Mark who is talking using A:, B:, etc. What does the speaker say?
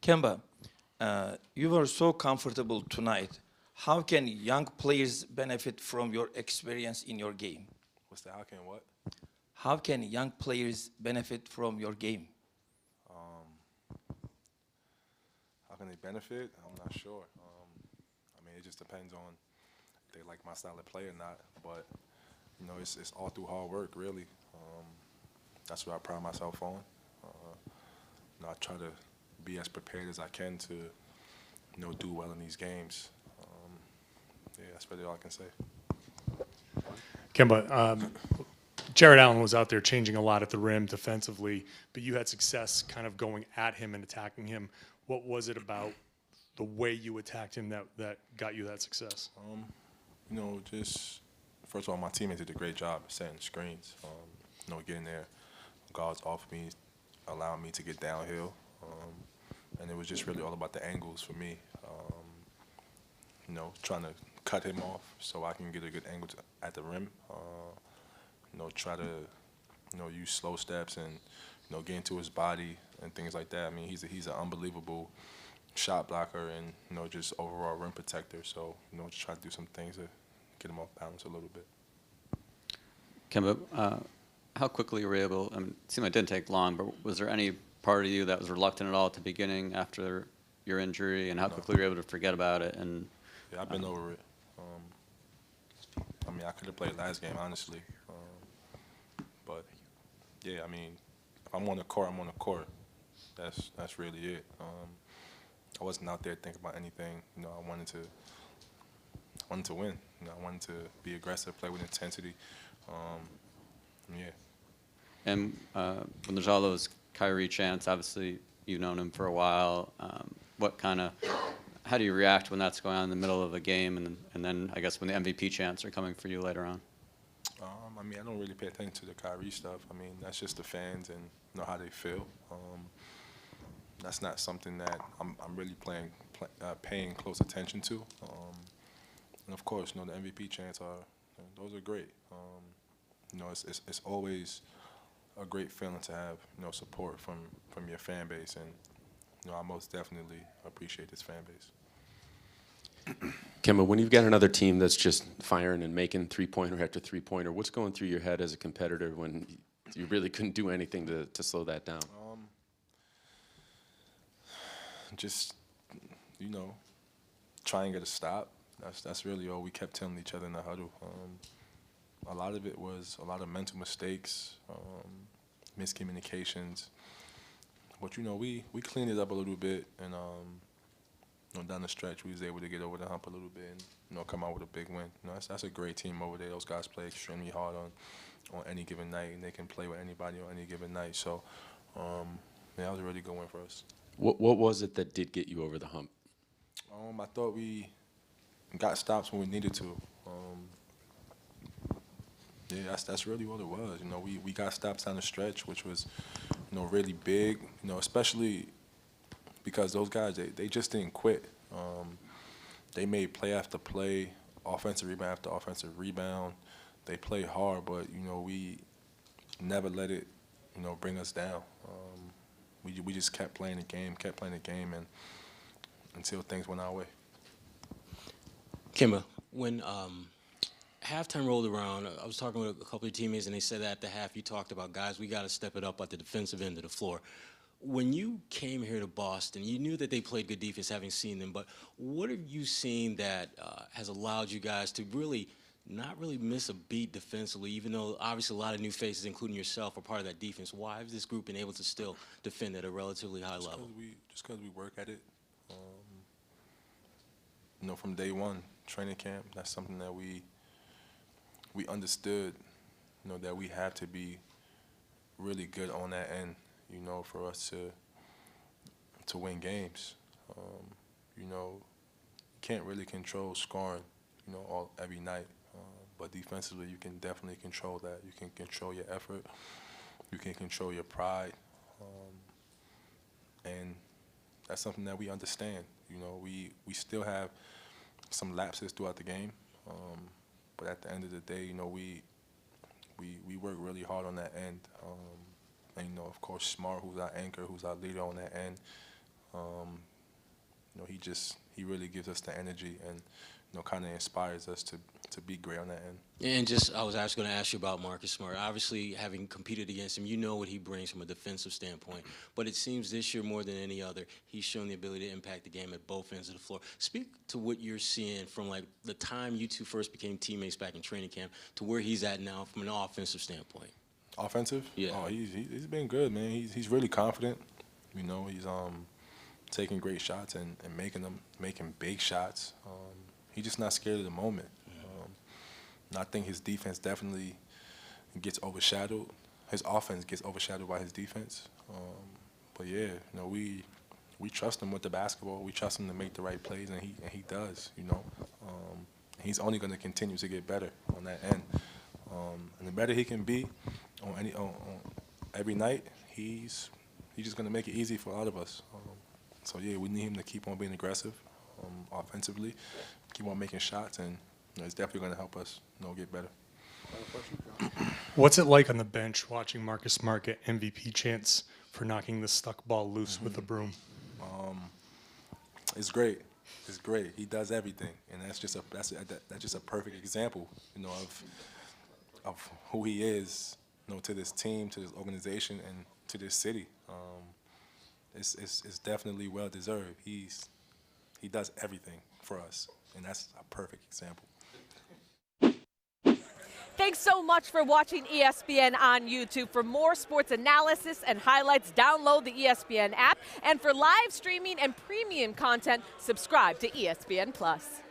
A: Kemba, you were so comfortable tonight. How can young players benefit from your experience in your game?
B: What's that? How can what?
A: How can young players benefit from your game?
B: Um, how can they benefit? I'm not sure. I mean, it just depends on if they like my style of play or not. But it's all through hard work, really. That's what I pride myself on. Uh, I try to be as prepared as I can to, do well in these games. Yeah, that's really all I can say.
C: Kemba, Jared Allen was out there changing a lot at the rim defensively, but you had success kind of going at him and attacking him. What was it about the way you attacked him that got you that success?
B: Just first of all, my teammates did a great job setting screens. Getting there, guards off me, allowing me to get downhill, and it was just really all about the angles for me. Trying to cut him off so I can get a good angle at the rim. Try to, use slow steps and, get into his body and things like that. I mean, he's an unbelievable shot blocker and, just overall rim protector. So, just try to do some things to get him off balance a little bit.
D: Kemba, how quickly were you able, I mean, it seemed like it didn't take long, but was there any part of you that was reluctant at all at the beginning after your injury, and how quickly were you able to forget about it? And
B: yeah, I've been over it. I mean, I could have played last game, honestly. But, yeah, I mean, if I'm on the court, I'm on the court. That's really it. I wasn't out there thinking about anything. I wanted to win. I wanted to be aggressive, play with intensity. Yeah.
D: And when there's all those Kyrie chants, obviously you've known him for a while. How do you react when that's going on in the middle of a game, and then I guess when the MVP chants are coming for you later on?
B: I mean, I don't really pay attention to the Kyrie stuff. I mean, that's just the fans and how they feel. That's not something that I'm really paying close attention to. And of course, the MVP chants those are great. It's always a great feeling to have support from your fan base, and I most definitely appreciate this fan base.
E: Kemba, when you've got another team that's just firing and making three-pointer after three-pointer, what's going through your head as a competitor when you really couldn't do anything to slow that down?
B: Just, try and get a stop. That's really all we kept telling each other in the huddle. A lot of it was a lot of mental mistakes, miscommunications. But, we cleaned it up a little bit, and down the stretch, we was able to get over the hump a little bit and, come out with a big win. That's a great team over there. Those guys play extremely hard on any given night, and they can play with anybody on any given night. So, that was a really good win for us.
E: What was it that did get you over the hump?
B: I thought we got stops when we needed to. Yeah, that's really what it was. We got stops down the stretch, which was, really big. Especially because those guys they just didn't quit. They made play after play, offensive rebound after offensive rebound. They played hard, but we never let it bring us down. We just kept playing the game, and until things went our way.
F: Kemba, when halftime rolled around, I was talking with a couple of teammates, and they said that at the half you talked about, guys, we got to step it up at the defensive end of the floor. When you came here to Boston, you knew that they played good defense, having seen them, but what have you seen that has allowed you guys to not really miss a beat defensively, even though obviously a lot of new faces, including yourself, are part of that defense? Why has this group been able to still defend at a relatively high level?
B: Just because we work at it. From day one, training camp, that's something that we understood, that we have to be really good on that end, for us to win games. You can't really control scoring, every night. But defensively, you can definitely control that. You can control your effort. You can control your pride. And that's something that we understand. We still have some lapses throughout the game. But at the end of the day, we work really hard on that end. And, of course, Smart, who's our anchor, who's our leader on that end, You know, he really gives us the energy and, you know, kind of inspires us to be great on that end.
F: And just, I was actually going to ask you about Marcus Smart. Obviously, having competed against him, you know what he brings from a defensive standpoint. But it seems this year more than any other, he's shown the ability to impact the game at both ends of the floor. Speak to what you're seeing from like the time you two first became teammates back in training camp to where he's at now from an offensive standpoint.
B: Offensive?
F: Yeah.
B: Oh, he's been good, man. He's really confident. You know, he's taking great shots and making big shots. He's just not scared of the moment. And I think his defense definitely gets overshadowed. His offense gets overshadowed by his defense. But yeah, you know, we trust him with the basketball. We trust him to make the right plays, and he does. You know, he's only going to continue to get better on that end. And the better he can be on every night, he's just going to make it easy for all of us. So yeah, we need him to keep on being aggressive offensively, keep on making shots, and you know, it's definitely going to help us, you know, get better.
C: What's it like on the bench watching Marcus Smart get MVP chants for knocking the stuck ball loose with a broom?
B: It's great. It's great. He does everything, and that's just a perfect example, you know, of who he is, you know, to this team, to this organization, and to this city. It's definitely well deserved. He does everything for us, and that's a perfect example.
G: Thanks so much for watching ESPN on YouTube. For more sports analysis and highlights, download the ESPN app. And for live streaming and premium content, subscribe to ESPN Plus.